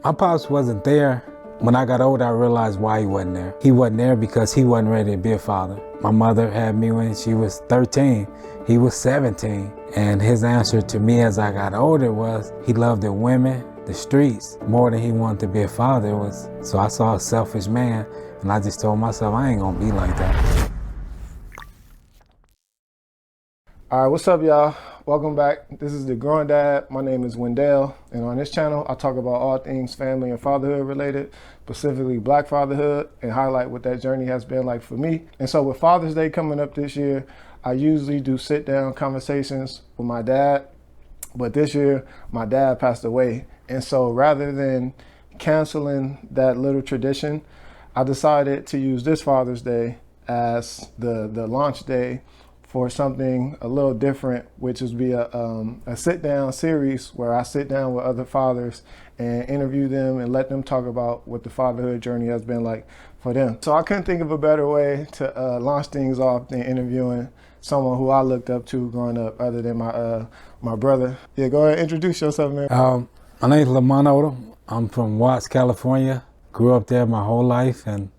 My pops wasn't there. When I got older, I realized why he wasn't there. He wasn't there because he wasn't ready to be a father. My mother had me when she was 13. He was 17. And his answer to me as I got older was he loved the women, the streets, more than he wanted to be a father. So I saw a selfish man, and I just told myself I ain't gonna be like that. All right, what's up, y'all? Welcome back. This is The Growing Dad. My name is Wendell, and on this channel, I talk about all things family and fatherhood related, specifically Black fatherhood, and highlight what that journey has been like for me. And so with Father's Day coming up this year, I usually do sit-down conversations with my dad, but this year, my dad passed away. And so rather than canceling that little tradition, I decided to use this Father's Day as the launch day for something a little different, which is be a sit-down series where I sit down with other fathers and interview them and let them talk about what the fatherhood journey has been like for them. So I couldn't think of a better way to launch things off than interviewing someone who I looked up to growing up, other than my brother. Yeah, go ahead, introduce yourself, man. My name is Lamont Odom. I'm from Watts, California. Grew up there my whole life, and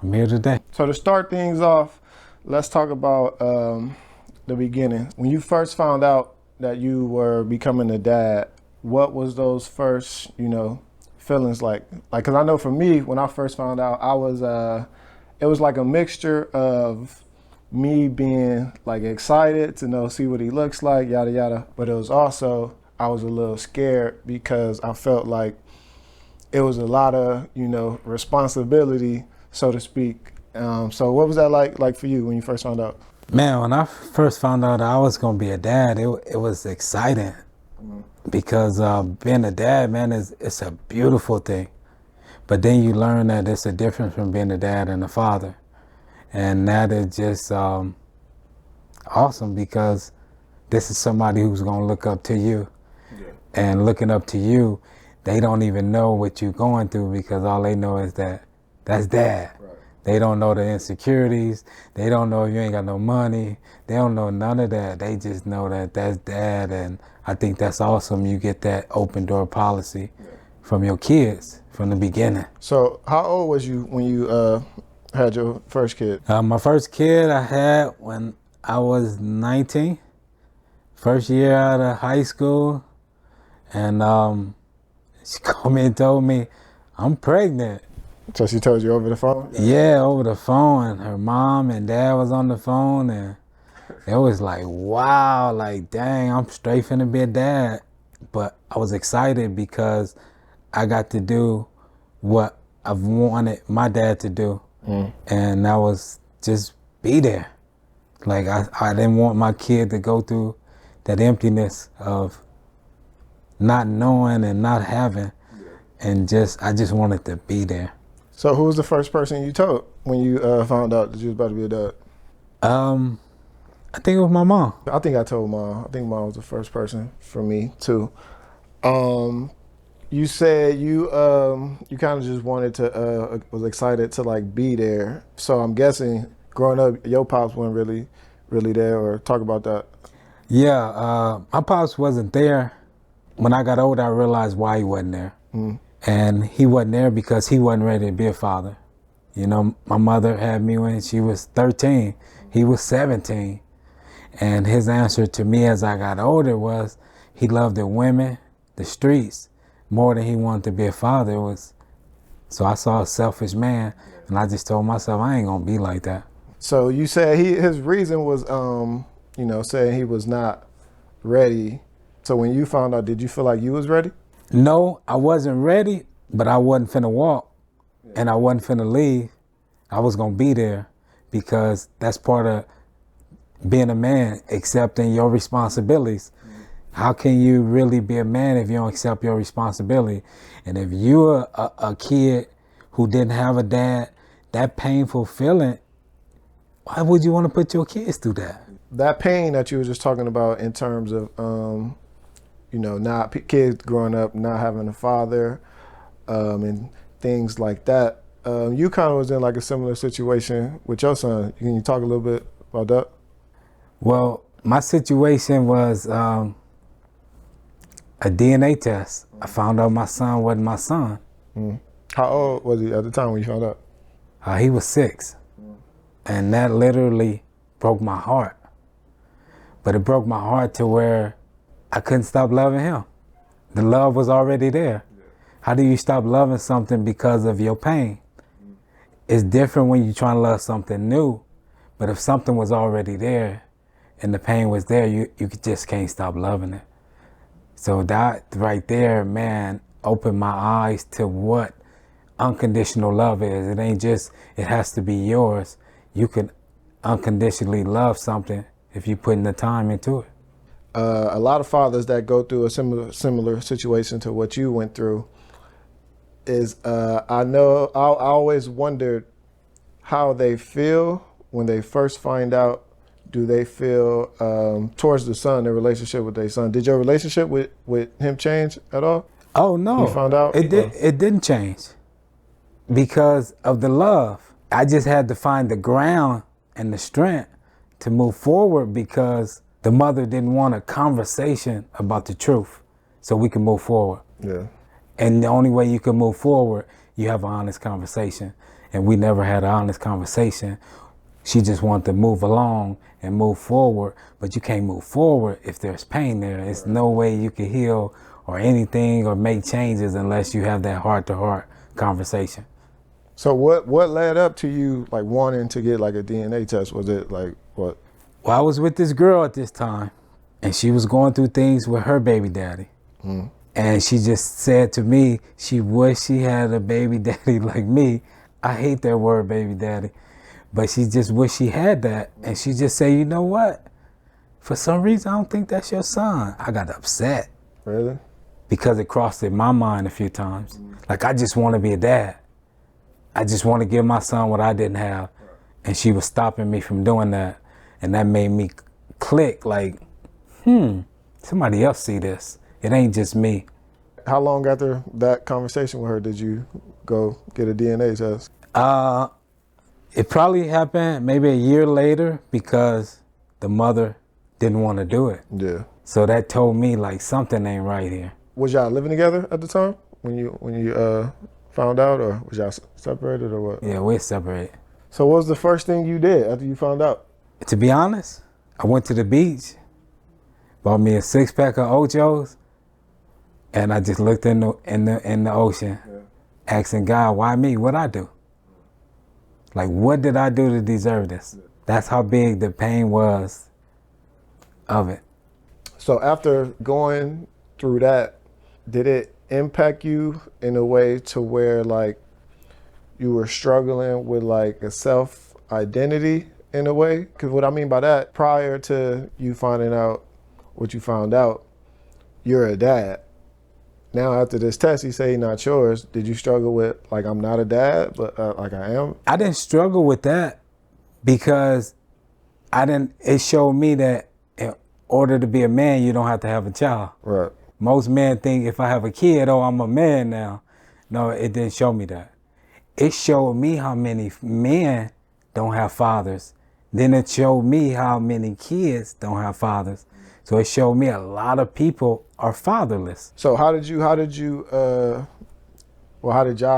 I'm here today. So to start things off, let's talk about the beginning. When you first found out that you were becoming a dad, what was those first, feelings like? Like, cause I know for me, when I first found out, it was like a mixture of me being like excited to see what he looks like, yada, yada. But it was also, I was a little scared because I felt like it was a lot of, responsibility, so to speak. So what was that like for you when you first found out? Man, when I first found out I was gonna be a dad, it was exciting because being a dad, man, it's a beautiful thing. But then you learn that it's a difference from being a dad and a father, and that is just awesome because this is somebody who's gonna look up to you, and looking up to you, they don't even know what you're going through because all they know is that's dad. Right. They don't know the insecurities. They don't know if you ain't got no money. They don't know none of that. They just know that that's dad. And I think that's awesome. You get that open door policy from your kids from the beginning. So how old was you when you had your first kid? My first kid I had when I was 19, first year out of high school. And she called me and told me, I'm pregnant. So she told you over the phone? Yeah, over the phone. Her mom and dad was on the phone, and it was like, wow, like, dang, I'm straight finna be a dad. But I was excited because I got to do what I've wanted my dad to do. And that was just be there. Like, I didn't want my kid to go through that emptiness of not knowing and not having. And I just wanted to be there. So who was the first person you told when you found out that you was about to be a dad? I think it was my mom. I think I told Mom. I think Mom was the first person for me too. You said you kind of just wanted to was excited to like be there. So I'm guessing growing up, your pops weren't really there, or talk about that. Yeah, my pops wasn't there. When I got older, I realized why he wasn't there. And he wasn't there because he wasn't ready to be a father. My mother had me when she was 13. He was 17. And his answer to me as I got older was he loved the women, the streets, more than he wanted to be a father. So I saw a selfish man, and I just told myself I ain't gonna be like that. So you said his reason was, saying he was not ready. So when you found out, did you feel like you was ready? No, I wasn't ready, but I wasn't finna walk, and I wasn't finna leave. I was gonna be there because that's part of being a man, accepting your responsibilities. How can you really be a man if you don't accept your responsibility? And if you're a kid who didn't have a dad, that painful feeling, why would you want to put your kids through that? That pain that you were just talking about in terms of, not kids growing up, not having a father, and things like that. You kind of was in like a similar situation with your son. Can you talk a little bit about that? Well, my situation was a DNA test. I found out my son wasn't my son. How old was he at the time when you found out? He was 6. And that literally broke my heart. But it broke my heart to where I couldn't stop loving him. The love was already there. How do you stop loving something because of your pain? It's different when you're trying to love something new. But if something was already there and the pain was there, you just can't stop loving it. So that right there, man, opened my eyes to what unconditional love is. It ain't just, it has to be yours. You can unconditionally love something if you put in the time into it. A lot of fathers that go through a similar situation to what you went through is, I always wondered how they feel when they first find out. Do they feel towards the son, their relationship with their son? Did your relationship with him change at all? Oh no, you found out it didn't change because of the love. I just had to find the ground and the strength to move forward because the mother didn't want a conversation about the truth so we can move forward. Yeah. And the only way you can move forward, you have an honest conversation. And we never had an honest conversation. She just wanted to move along and move forward, but you can't move forward if there's pain there. There's no way you can heal or anything or make changes unless you have that heart-to-heart conversation. So what led up to you like wanting to get like a DNA test? Was it like what? Well, I was with this girl at this time, and she was going through things with her baby daddy. And she just said to me, she wished she had a baby daddy like me. I hate that word, baby daddy. But she just wished she had that. And she just said, you know what? For some reason, I don't think that's your son. I got upset. Really? Because it crossed in my mind a few times. Like, I just want to be a dad. I just want to give my son what I didn't have. And she was stopping me from doing that. And that made me click like, somebody else see this. It ain't just me. How long after that conversation with her did you go get a DNA test? It probably happened maybe a year later because the mother didn't want to do it. Yeah. So that told me like something ain't right here. Was y'all living together at the time when you found out, or was y'all separated or what? Yeah, we're separated. So what was the first thing you did after you found out? To be honest, I went to the beach, bought me a 6-pack of Ochos, and I just looked in the ocean, asking God, why me? What'd I do? Like, what did I do to deserve this? That's how big the pain was of it. So after going through that, did it impact you in a way to where like you were struggling with like a self-identity in a way? Because what I mean by that, prior to you finding out what you found out, you're a dad. Now after this test, you say not yours. Did you struggle with like, I'm not a dad, but like I am? I didn't struggle with that because it showed me that in order to be a man, you don't have to have a child. Right. Most men think if I have a kid, oh, I'm a man now. No, it didn't show me that. It showed me how many men don't have fathers. Then it showed me how many kids don't have fathers. So it showed me a lot of people are fatherless. So how did y'all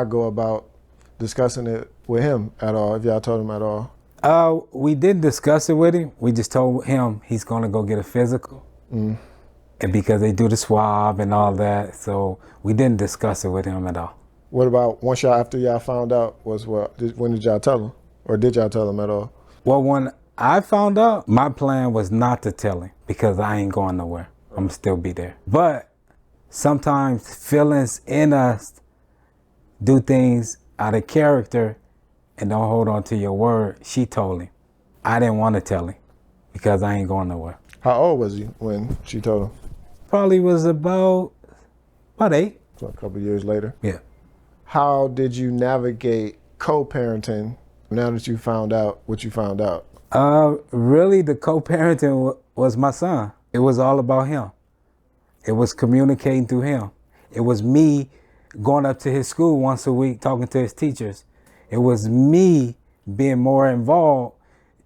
go about discussing it with him at all, if y'all told him at all? We didn't discuss it with him. We just told him he's gonna go get a physical. And because they do the swab and all that, so we didn't discuss it with him at all. What about after y'all found out, when did y'all tell him? Or did y'all tell him at all? Well, when I found out, my plan was not to tell him because I ain't going nowhere. I'm gonna still be there. But sometimes feelings in us do things out of character and don't hold on to your word. She told him. I didn't want to tell him because I ain't going nowhere. How old was he when she told him? Probably was about 8. So a couple years later. Yeah. How did you navigate co-parenting now that you found out what you found out? Really, the co-parenting was my son. It was all about him. It was communicating through him. It was me going up to his school once a week, talking to his teachers. It was me being more involved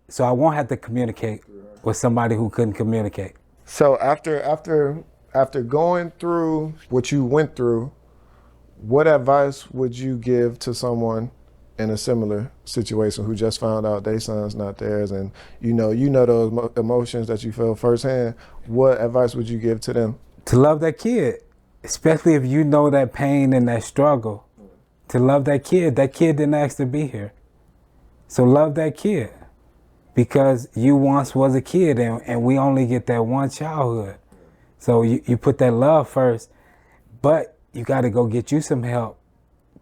so I won't have to communicate with somebody who couldn't communicate. So after After going through what you went through, what advice would you give to someone in a similar situation who just found out their son's not theirs, and you know those emotions that you feel firsthand? What advice would you give to them? To love that kid, especially if you know that pain and that struggle. To love that kid. That kid didn't ask to be here. So love that kid, because you once was a kid, and we only get that one childhood. So you put that love first, but you got to go get you some help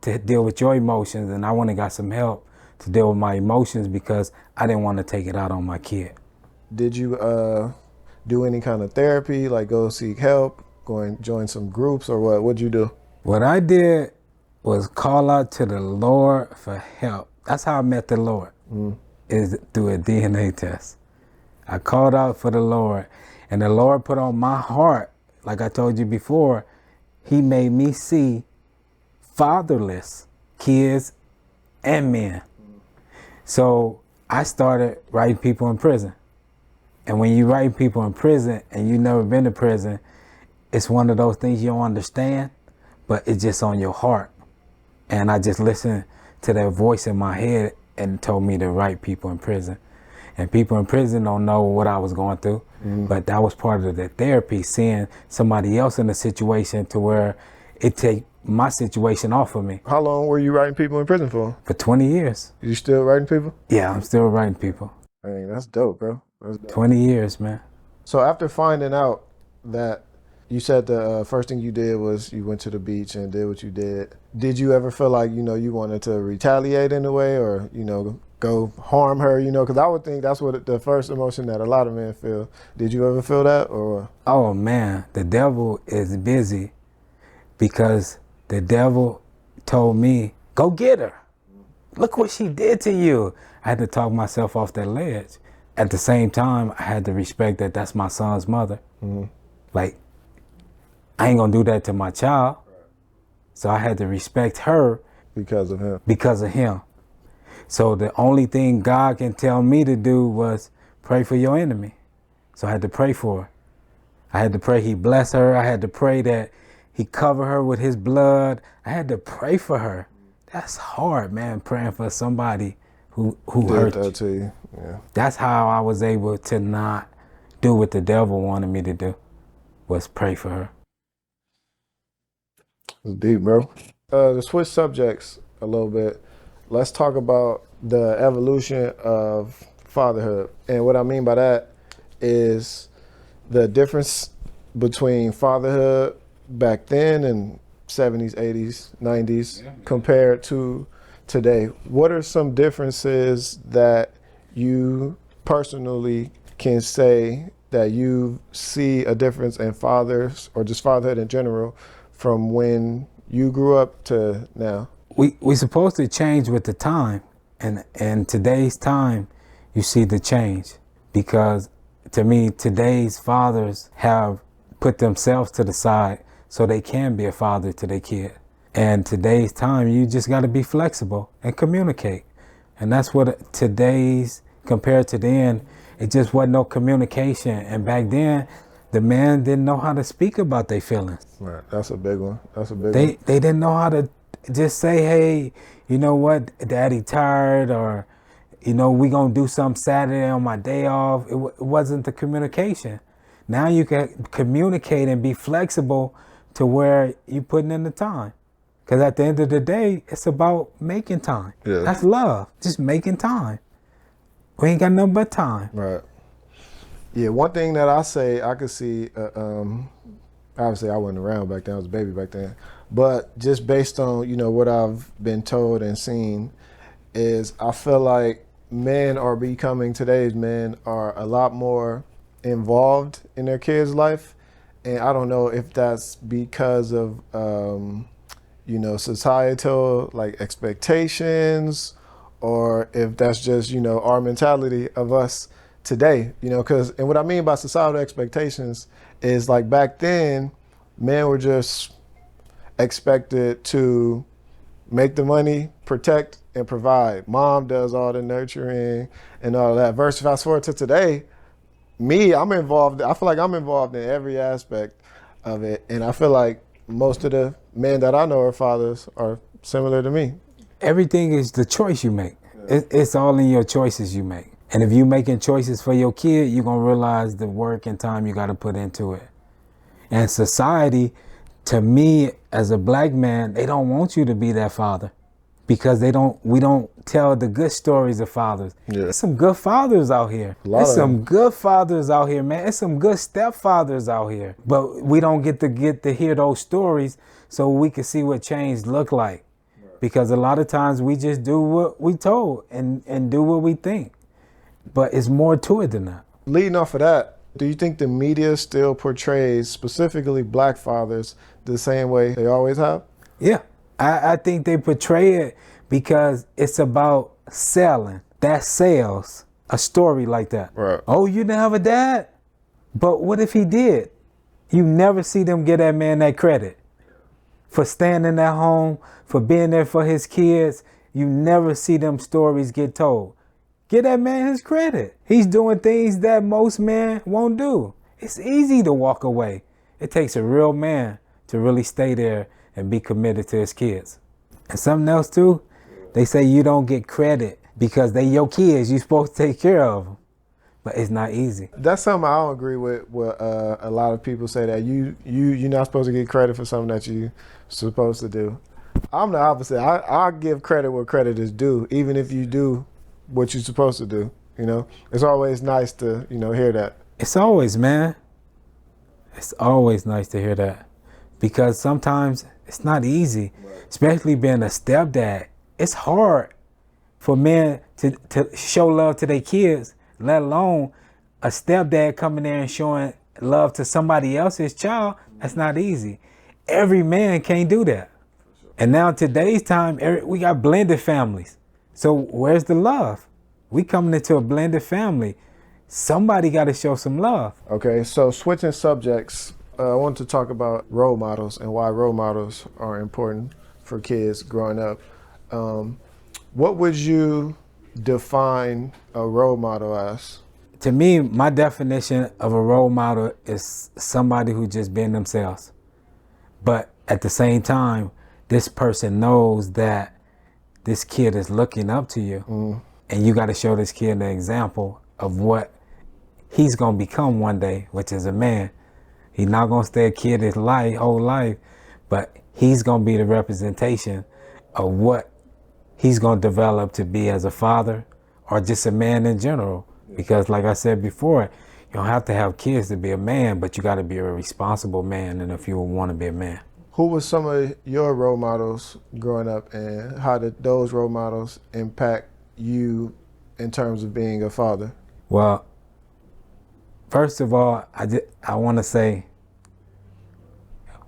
to deal with your emotions. And I went and got some help to deal with my emotions because I didn't want to take it out on my kid. Did you do any kind of therapy, like go seek help, go and join some groups, or what? What'd you do? What I did was call out to the Lord for help. That's how I met the Lord, is through a DNA test. I called out for the Lord, and the Lord put on my heart, like I told you before, he made me see fatherless kids and men. So I started writing people in prison. And when you write people in prison and you've never been to prison, it's one of those things you don't understand, but it's just on your heart. And I just listened to that voice in my head and told me to write people in prison. And people in prison don't know what I was going through, but that was part of the therapy, seeing somebody else in a situation to where it take my situation off of me. How long were you writing people in prison for? For 20 years. You still writing people? Yeah, I'm still writing people. I mean, that's dope, bro. That's dope. 20 years, man. So after finding out that you said the first thing you did was you went to the beach and did what you did you ever feel like, you wanted to retaliate in a way, or, go harm her, because I would think that's what the first emotion that a lot of men feel. Did you ever feel that, or? Oh man, the devil is busy, because the devil told me, go get her. Look what she did to you. I had to talk myself off that ledge. At the same time, I had to respect that that's my son's mother. Like, I ain't gonna do that to my child. So I had to respect her. Because of him. Because of him. So the only thing God can tell me to do was pray for your enemy. So I had to pray for her. I had to pray he bless her. I had to pray that he cover her with his blood. I had to pray for her. That's hard, man, praying for somebody who hurt that to you. Yeah. That's how I was able to not do what the devil wanted me to do, was pray for her. It's deep, bro. To switch subjects a little bit, let's talk about the evolution of fatherhood. And what I mean by that is the difference between fatherhood back then and 70s, 80s, 90s compared to today. What are some differences that you personally can say that you see a difference in fathers, or just fatherhood in general, from when you grew up to now? We supposed to change with the time, and today's time you see the change, because to me today's fathers have put themselves to the side so they can be a father to their kid. And today's time, you just got to be flexible and communicate. And that's what today's, compared to then, it just wasn't no communication. And back then, the man didn't know how to speak about their feelings. Right, that's a big one. That's a big one. They didn't know how to just say, hey, you know what, daddy tired, or, we gonna do something Saturday on my day off. It wasn't the communication. Now you can communicate and be flexible to where you putting in the time. Because at the end of the day, it's about making time. Yeah. That's love, just making time. We ain't got nothing but time. Right. Yeah, one thing that I say, I could see, obviously I wasn't around back then, I was a baby back then, but just based on, what I've been told and seen, is I feel like today's men are a lot more involved in their kids' life. And I don't know if that's because of, societal expectations, or if that's just, our mentality of us today, and what I mean by societal expectations is, like, back then, men were just expected to make the money, protect, and provide. Mom does all the nurturing and all that. Versus fast forward to today, I'm involved. I feel like I'm involved in every aspect. of it. And I feel like most of the men that I know are fathers are similar to me. Everything is the choice you make. It's all in your choices you make. And if you're making choices for your kid, you're going to realize the work and time you got to put into it. And society, to me, as a black man, they don't want you to be that father because we don't tell the good stories of fathers. Yeah. There's some good fathers out here. There's some good fathers out here, man. There's some good stepfathers out here. But we don't get to hear those stories so we can see what change look like. Because a lot of times we just do what we told and do what we think. But it's more to it than that. Leading off of that, do you think the media still portrays specifically black fathers the same way they always have? Yeah, I think they portray it because it's about selling. That sells a story like that. Right. Oh, you didn't have a dad? But what if he did? You never see them give that man that credit. For standing at home, for being there for his kids, you never see them stories get told. Give that man his credit. He's doing things that most men won't do. It's easy to walk away. It takes a real man to really stay there and be committed to his kids. And something else too, they say you don't get credit because they your kids. You're supposed to take care of them. But it's not easy. That's something I don't agree with. What a lot of people say, that you're not supposed to get credit for something that you're supposed to do. I'm the opposite. I give credit where credit is due, even if you do what you're supposed to do. You know, it's always nice to hear that. It's always, man. It's always nice to hear that because sometimes it's not easy, especially being a stepdad. It's hard for men to show love to their kids, let alone a stepdad coming there and showing love to somebody else's child. That's not easy. Every man can't do that. And now today's time, we got blended families. So where's the love? We coming into a blended family. Somebody got to show some love. Okay, so switching subjects, I want to talk about role models and why role models are important for kids growing up. What would you define a role model as? To me, my definition of a role model is somebody who just been themselves. But at the same time, this person knows that this kid is looking up to you. And you got to show this kid an example of what he's going to become one day, which is a man. He's not going to stay a kid his whole life, but he's going to be the representation of what he's going to develop to be as a father or just a man in general. Because like I said before, you don't have to have kids to be a man, but you got to be a responsible man, and if you want to be a man. Who were some of your role models growing up, and how did those role models impact you in terms of being a father? Well, first of all, I want to say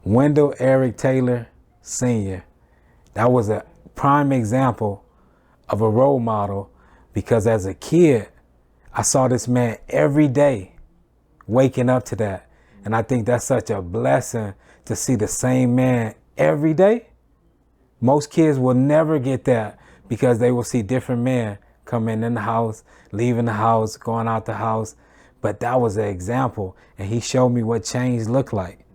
Wendell Eric Taylor Sr. That was a prime example of a role model, because as a kid, I saw this man every day waking up to that. And I think that's such a blessing to see the same man every day. Most kids will never get that because they will see different men coming in the house, leaving the house, going out the house. But that was an example, and he showed me what change looked like.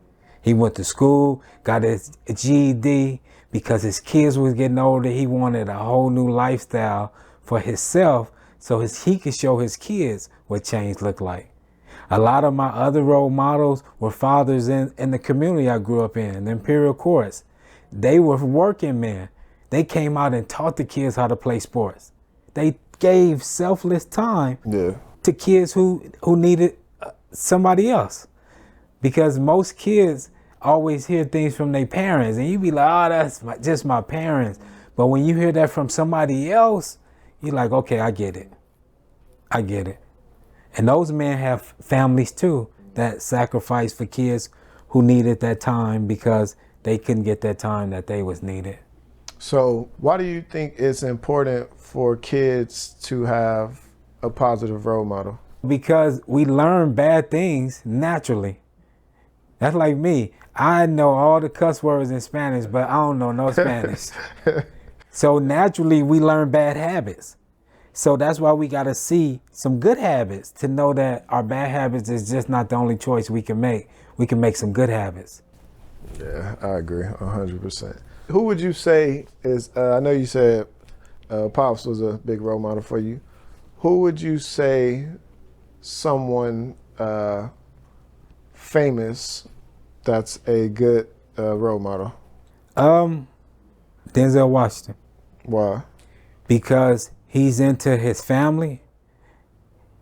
He went to school, got his GED. Because his kids was getting older, he wanted a whole new lifestyle for himself so he could show his kids what change looked like. A lot of my other role models were fathers in the community I grew up in, the Imperial Courts. They were working men. They came out and taught the kids how to play sports. They gave selfless time to kids who needed somebody else. Because most kids always hear things from their parents, and you be like, oh, that's just my parents. But when you hear that from somebody else, you're like, okay, I get it. I get it. And those men have families too that sacrifice for kids who needed that time because they couldn't get that time that they was needed. So why do you think it's important for kids to have a positive role model? Because we learn bad things naturally. That's like me. I know all the cuss words in Spanish, but I don't know no Spanish. So naturally, we learn bad habits. So that's why we got to see some good habits to know that our bad habits is just not the only choice we can make. we can make some good habits. Yeah, I agree 100%. Who would you say is, I know you said Pops was a big role model for you. Who would you say someone famous that's a good role model? Denzel Washington. Why? Because he's into his family.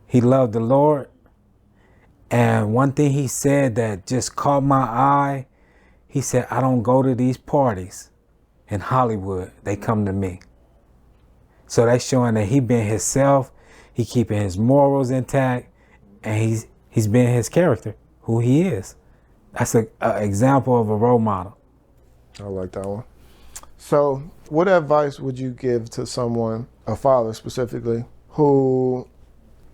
He loved the Lord. And one thing he said that just caught my eye, he said, I don't go to these parties in Hollywood. They come to me. So that's showing that he been himself. He keeping his morals intact. And he's been his character, who he is. That's an example of a role model. I like that one. So what advice would you give to someone, a father specifically, who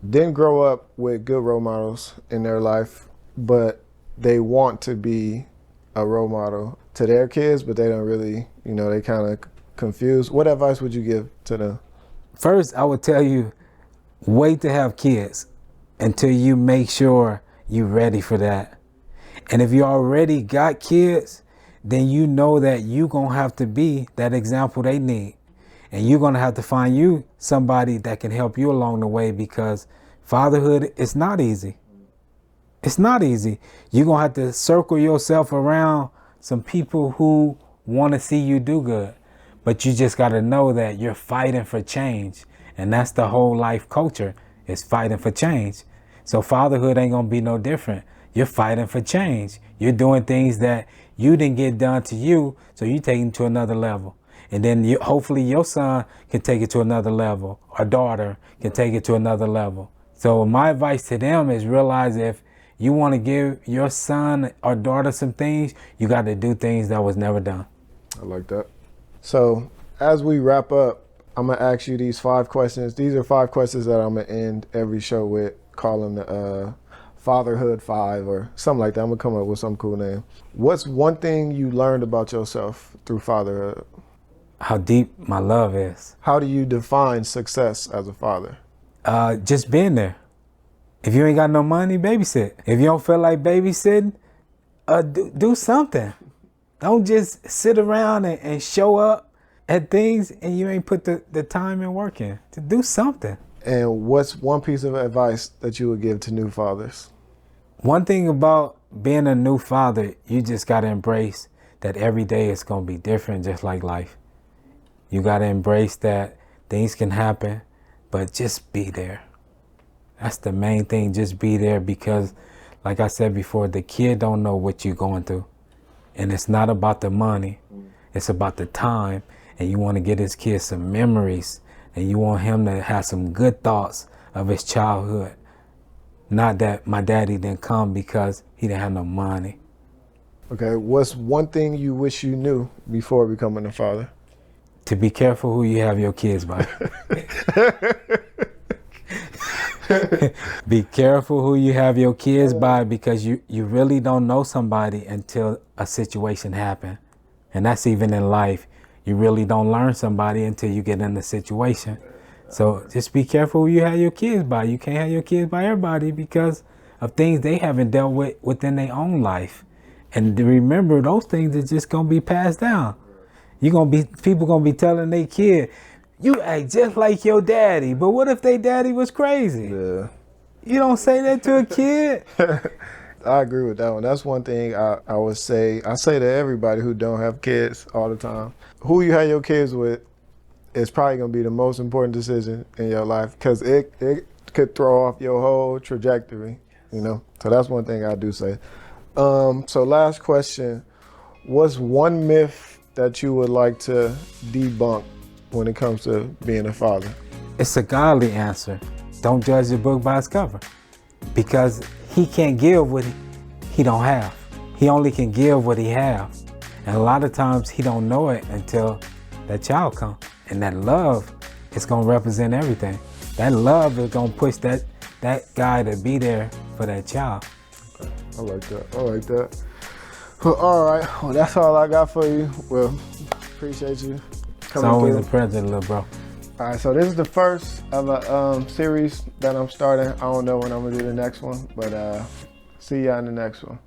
didn't grow up with good role models in their life, but they want to be a role model to their kids, but they don't really, they kind of confused? What advice would you give to them? First, I would tell you, wait to have kids until you make sure you're ready for that. And if you already got kids, then you know that you're going to have to be that example they need. And you're going to have to find you somebody that can help you along the way, because fatherhood is not easy. It's not easy. You're going to have to circle yourself around some people who want to see you do good. But you just got to know that you're fighting for change. And that's the whole life culture, is fighting for change. So fatherhood ain't going to be no different. You're fighting for change. You're doing things that you didn't get done to you, so you take it to another level. And then hopefully your son can take it to another level, or daughter can take it to another level. So my advice to them is realize if you want to give your son or daughter some things, you got to do things that was never done. I like that. So as we wrap up, I'm going to ask you these 5 questions. These are 5 questions that I'm going to end every show with, calling the Fatherhood 5 or something like that. I'm going to come up with some cool name. What's one thing you learned about yourself through fatherhood? How deep my love is. How do you define success as a father? Just being there. If you ain't got no money, babysit. If you don't feel like babysitting, do something. Don't just sit around and show up at things and you ain't put the time and work in. To do something. And what's one piece of advice that you would give to new fathers? One thing about being a new father, you just got to embrace that every day is going to be different, just like life. You got to embrace that things can happen, but just be there. That's the main thing, just be there, because like I said before, the kid don't know what you're going through. And it's not about the money, it's about the time. And you want to get his kid some memories, and you want him to have some good thoughts of his childhood. Not that my daddy didn't come because he didn't have no money. Okay, what's one thing you wish you knew before becoming a father? To be careful who you have your kids by. Be careful who you have your kids by, because you really don't know somebody until a situation happens. And that's even in life. You really don't learn somebody until you get in the situation. So just be careful who you have your kids by. You can't have your kids by everybody because of things they haven't dealt with within their own life. And remember, those things are just going to be passed down. People going to be telling their kid, you act just like your daddy. But what if their daddy was crazy? Yeah. You don't say that to a kid. I agree with that one. That's one thing I would say. I say to everybody who don't have kids all the time. Who you have your kids with is probably going to be the most important decision in your life, because it could throw off your whole trajectory, So that's one thing I do say. So last question. What's one myth that you would like to debunk when it comes to being a father? It's a godly answer. Don't judge a book by its cover, because he can't give what he don't have. He only can give what he have. And a lot of times he don't know it until that child comes. And that love is going to represent everything. That love is going to push that guy to be there for that child. Okay. I like that. Well, all right. Well, that's all I got for you. Well, appreciate you coming. It's always through. a pleasure, little bro. All right, so this is the first of a series that I'm starting. I don't know when I'm going to do the next one, but see y'all in the next one.